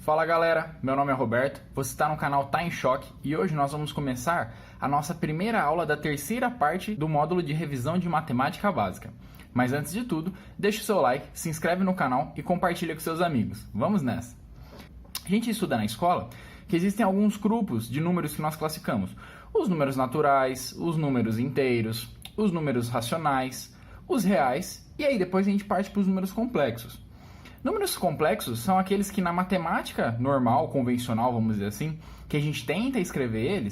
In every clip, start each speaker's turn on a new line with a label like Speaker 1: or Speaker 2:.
Speaker 1: Fala galera, meu nome é Roberto, você está no canal Tá em Choque e hoje nós vamos começar a nossa primeira aula da terceira parte do módulo de revisão de matemática básica. Mas antes de tudo, deixa o seu like, se inscreve no canal e compartilha com seus amigos. Vamos nessa! A gente estuda na escola que existem alguns grupos de números que nós classificamos. Os números naturais, os números inteiros, os números racionais, os reais e aí depois a gente parte para os números complexos. Números complexos são aqueles que na matemática normal, convencional, vamos dizer assim, que a gente tenta escrever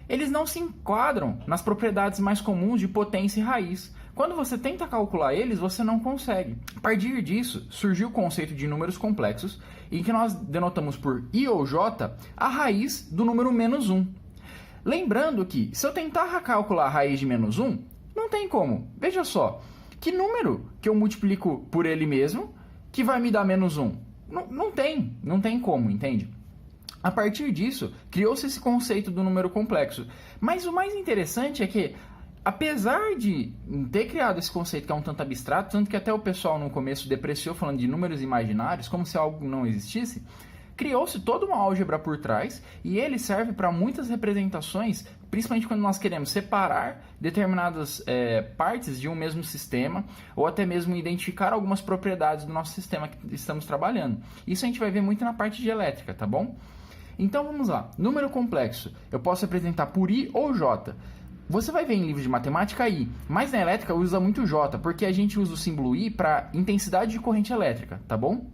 Speaker 1: eles não se enquadram nas propriedades mais comuns de potência e raiz. Quando você tenta calcular eles, você não consegue. A partir disso, surgiu o conceito de números complexos, em que nós denotamos por i ou j a raiz do número menos 1. Lembrando que, se eu tentar calcular a raiz de menos 1, não tem como. Veja só, que número que eu multiplico por ele mesmo que vai me dar menos 1? Não tem como, entende? A partir disso, criou-se esse conceito do número complexo. Mas o mais interessante é que, apesar de ter criado esse conceito que é um tanto abstrato, tanto que até o pessoal no começo depreciou falando de números imaginários, como se algo não existisse, criou-se toda uma álgebra por trás e ele serve para muitas representações, principalmente quando nós queremos separar determinadas partes de um mesmo sistema ou até mesmo identificar algumas propriedades do nosso sistema que estamos trabalhando. Isso a gente vai ver muito na parte de elétrica, tá bom? Então vamos lá. Número complexo, eu posso representar por i ou j. Você vai ver em livros de matemática I, mas na elétrica usa muito j, porque a gente usa o símbolo I para intensidade de corrente elétrica, tá bom?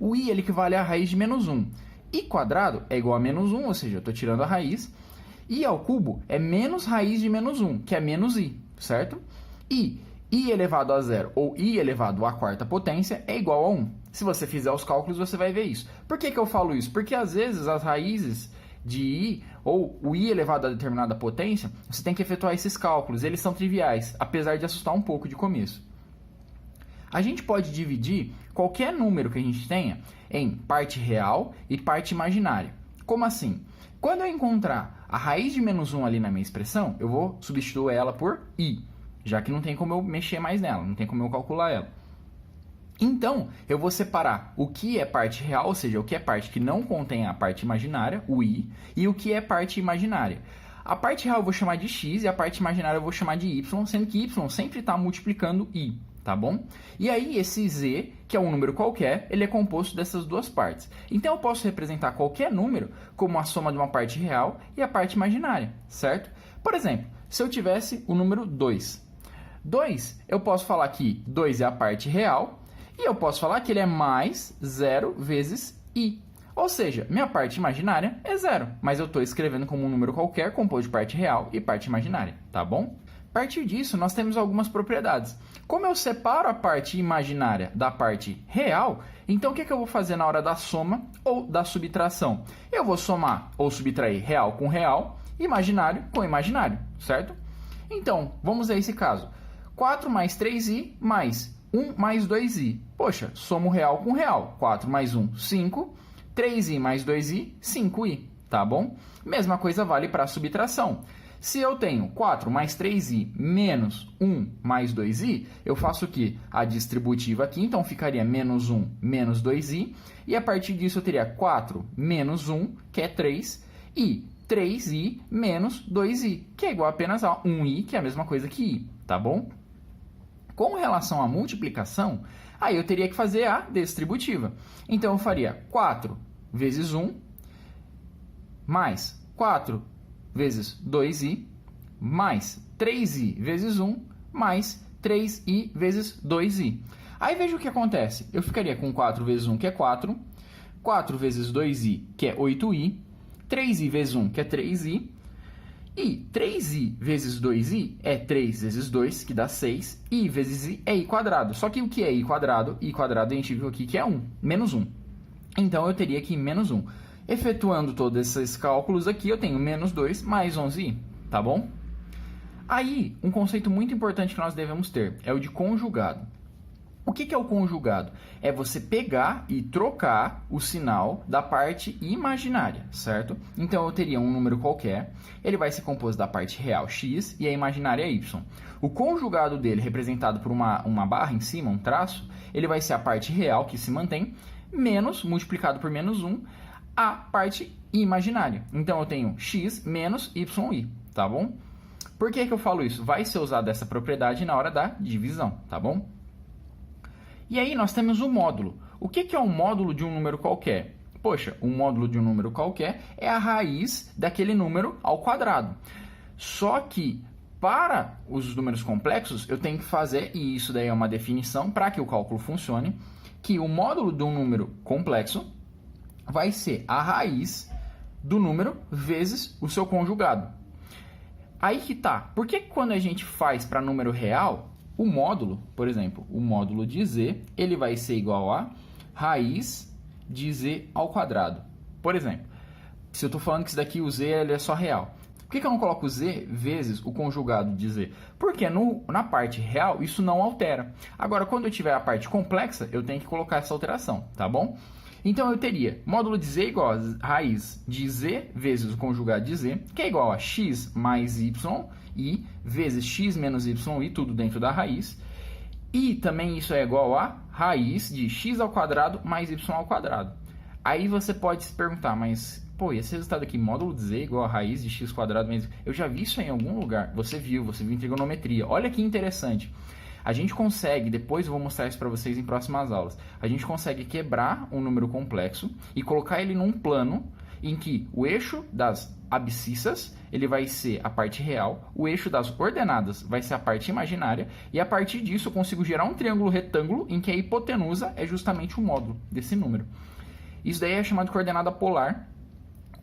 Speaker 1: O i ele equivale à raiz de menos 1. I quadrado é igual a menos 1, ou seja, eu estou tirando a raiz. I ao cubo é menos raiz de menos 1, que é menos i, certo? E i elevado a zero ou i elevado à quarta potência é igual a 1. Se você fizer os cálculos, você vai ver isso. Por que eu falo isso? Porque às vezes as raízes de i ou o i elevado a determinada potência, você tem que efetuar esses cálculos. Eles são triviais, apesar de assustar um pouco de começo. A gente pode dividir qualquer número que a gente tenha em parte real e parte imaginária. Como assim? Quando eu encontrar a raiz de menos 1 ali na minha expressão, eu vou substituir ela por i, já que não tem como eu mexer mais nela, não tem como eu calcular ela. Então, eu vou separar o que é parte real, ou seja, o que é parte que não contém a parte imaginária, o i, e o que é parte imaginária. A parte real eu vou chamar de x e a parte imaginária eu vou chamar de y, sendo que y sempre está multiplicando i. Tá bom? E aí esse z, que é um número qualquer, ele é composto dessas duas partes. Então eu posso representar qualquer número como a soma de uma parte real e a parte imaginária, certo? Por exemplo, se eu tivesse o número 2. 2, eu posso falar que 2 é a parte real e eu posso falar que ele é mais 0 vezes i. Ou seja, minha parte imaginária é 0, mas eu estou escrevendo como um número qualquer composto de parte real e parte imaginária, tá bom? A partir disso, nós temos algumas propriedades. Como eu separo a parte imaginária da parte real, então o que eu vou fazer na hora da soma ou da subtração? Eu vou somar ou subtrair real com real, imaginário com imaginário, certo? Então, vamos a esse caso. 4 mais 3i mais 1 mais 2i. Poxa, somo real com real. 4 mais 1, 5. 3i mais 2i, 5i, tá bom? Mesma coisa vale para a subtração. Se eu tenho 4 mais 3i menos 1 mais 2i, eu faço o quê? A distributiva aqui, então ficaria menos 1 menos 2i. E a partir disso eu teria 4 menos 1, que é 3, e 3i menos 2i, que é igual apenas a 1i, que é a mesma coisa que i, tá bom? Com relação à multiplicação, aí eu teria que fazer a distributiva. Então eu faria 4 vezes 1 mais 4 vezes 2i, mais 3i vezes 1, mais 3i vezes 2i. Aí veja o que acontece. Eu ficaria com 4 vezes 1, que é 4, 4 vezes 2i, que é 8i, 3i vezes 1, que é 3i, e 3i vezes 2i é 3 vezes 2, que dá 6, i vezes i é i quadrado. Só que o que é i quadrado? I quadrado a gente viu aqui que é 1, menos 1. Então eu teria aqui menos 1. Efetuando todos esses cálculos aqui, eu tenho menos 2 mais 11i, tá bom? Aí, um conceito muito importante que nós devemos ter é o de conjugado. O que é o conjugado? É você pegar e trocar o sinal da parte imaginária, certo? Então, eu teria um número qualquer, ele vai ser composto da parte real x e a imaginária y. O conjugado dele, representado por uma barra em cima, um traço, ele vai ser a parte real que se mantém, menos, multiplicado por menos 1, a parte imaginária. Então eu tenho x menos yi, tá bom? Por que eu falo isso? Vai ser usada essa propriedade na hora da divisão, tá bom? E aí nós temos o módulo. O que é um módulo de um número qualquer? Poxa, um módulo de um número qualquer é a raiz daquele número ao quadrado. Só que para os números complexos eu tenho que fazer, e isso daí é uma definição para que o cálculo funcione, que o módulo de um número complexo vai ser a raiz do número vezes o seu conjugado. Aí que tá. Por que quando a gente faz para número real, o módulo, por exemplo, o módulo de z, ele vai ser igual a raiz de z ao quadrado? Por exemplo, se eu estou falando que isso daqui, o z, ele é só real. Por que eu não coloco z vezes o conjugado de z? Porque na parte real isso não altera. Agora, quando eu tiver a parte complexa, eu tenho que colocar essa alteração, tá bom? Então eu teria módulo de z igual a raiz de z vezes o conjugado de z, que é igual a x mais y, i, vezes x menos y, tudo dentro da raiz. E também isso é igual a raiz de x ao quadrado mais y ao quadrado. Aí você pode se perguntar, mas, pô, esse resultado aqui, módulo de z igual a raiz de x quadrado mais... Eu já vi isso em algum lugar. Você viu em trigonometria. Olha que interessante. A gente consegue, depois eu vou mostrar isso para vocês em próximas aulas, a gente consegue quebrar um número complexo e colocar ele num plano em que o eixo das abscissas ele vai ser a parte real, o eixo das ordenadas vai ser a parte imaginária, e a partir disso eu consigo gerar um triângulo retângulo em que a hipotenusa é justamente o módulo desse número. Isso daí é chamado de coordenada polar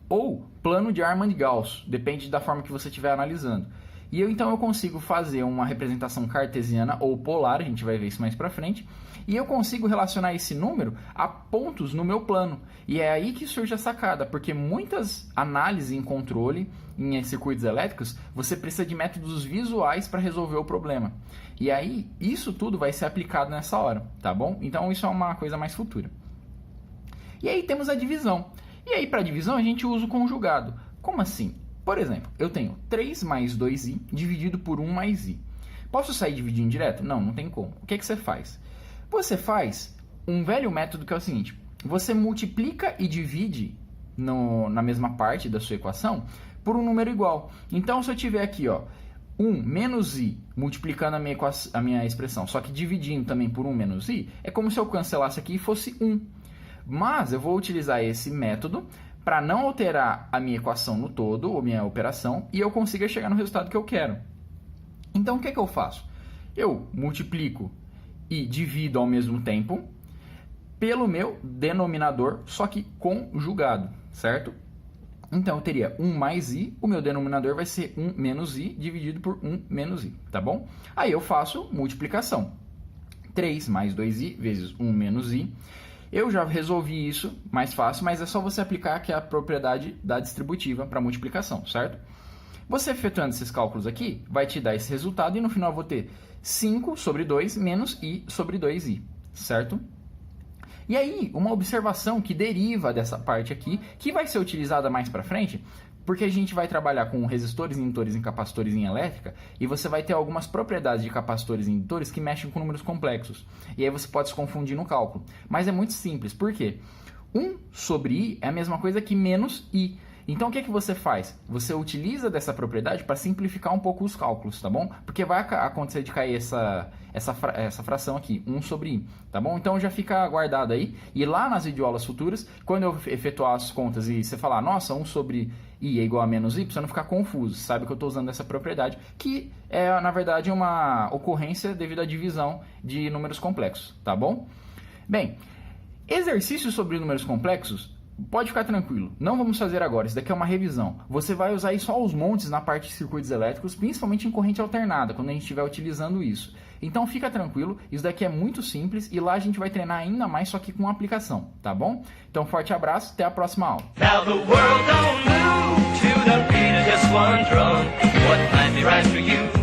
Speaker 1: ou plano de Armand-Gauss, depende da forma que você estiver analisando. E então eu consigo fazer uma representação cartesiana ou polar, a gente vai ver isso mais pra frente, e eu consigo relacionar esse número a pontos no meu plano. E é aí que surge a sacada, porque muitas análises em controle, em circuitos elétricos, você precisa de métodos visuais para resolver o problema. E aí, isso tudo vai ser aplicado nessa hora, tá bom? Então isso é uma coisa mais futura. E aí temos a divisão. E aí para divisão a gente usa o conjugado. Como assim? Por exemplo, eu tenho 3 mais 2i dividido por 1 mais i. Posso sair dividindo direto? Não, não tem como. O que você faz? Você faz um velho método que é o seguinte. Você multiplica e divide na mesma parte da sua equação por um número igual. Então, se eu tiver aqui, ó, 1 menos i multiplicando a minha expressão, só que dividindo também por 1 menos i, é como se eu cancelasse aqui e fosse 1. Mas eu vou utilizar esse método para não alterar a minha equação no todo, ou minha operação, e eu consiga chegar no resultado que eu quero. Então, o que eu faço? Eu multiplico e divido ao mesmo tempo pelo meu denominador, só que conjugado, certo? Então, eu teria 1 mais i, o meu denominador vai ser 1 menos i, dividido por 1 menos i, tá bom? Aí eu faço multiplicação. 3 mais 2i vezes 1 menos i. Eu já resolvi isso mais fácil, mas é só você aplicar aqui a propriedade da distributiva para multiplicação, certo? Você efetuando esses cálculos aqui, vai te dar esse resultado e no final eu vou ter 5 sobre 2 menos i sobre 2i, certo? E aí, uma observação que deriva dessa parte aqui, que vai ser utilizada mais para frente, porque a gente vai trabalhar com resistores, indutores e capacitores em elétrica, e você vai ter algumas propriedades de capacitores e indutores que mexem com números complexos. E aí você pode se confundir no cálculo. Mas é muito simples. Por quê? 1 sobre i é a mesma coisa que menos i. Então o que você faz? Você utiliza dessa propriedade para simplificar um pouco os cálculos, tá bom? Porque vai acontecer de cair essa fração aqui, 1 sobre i, tá bom? Então já fica guardado aí. E lá nas videoaulas futuras, quando eu efetuar as contas e você falar, nossa, 1 sobre i é igual a menos i, para você não ficar confuso, sabe que eu estou usando essa propriedade, que é, na verdade, uma ocorrência devido à divisão de números complexos, tá bom? Bem, exercícios sobre números complexos, pode ficar tranquilo, não vamos fazer agora, isso daqui é uma revisão. Você vai usar aí só os montes na parte de circuitos elétricos, principalmente em corrente alternada, quando a gente estiver utilizando isso. Então fica tranquilo, isso daqui é muito simples e lá a gente vai treinar ainda mais, só que com aplicação, tá bom? Então forte abraço, até a próxima aula. Now the world don't move to the beat of just one drum. What might be right for you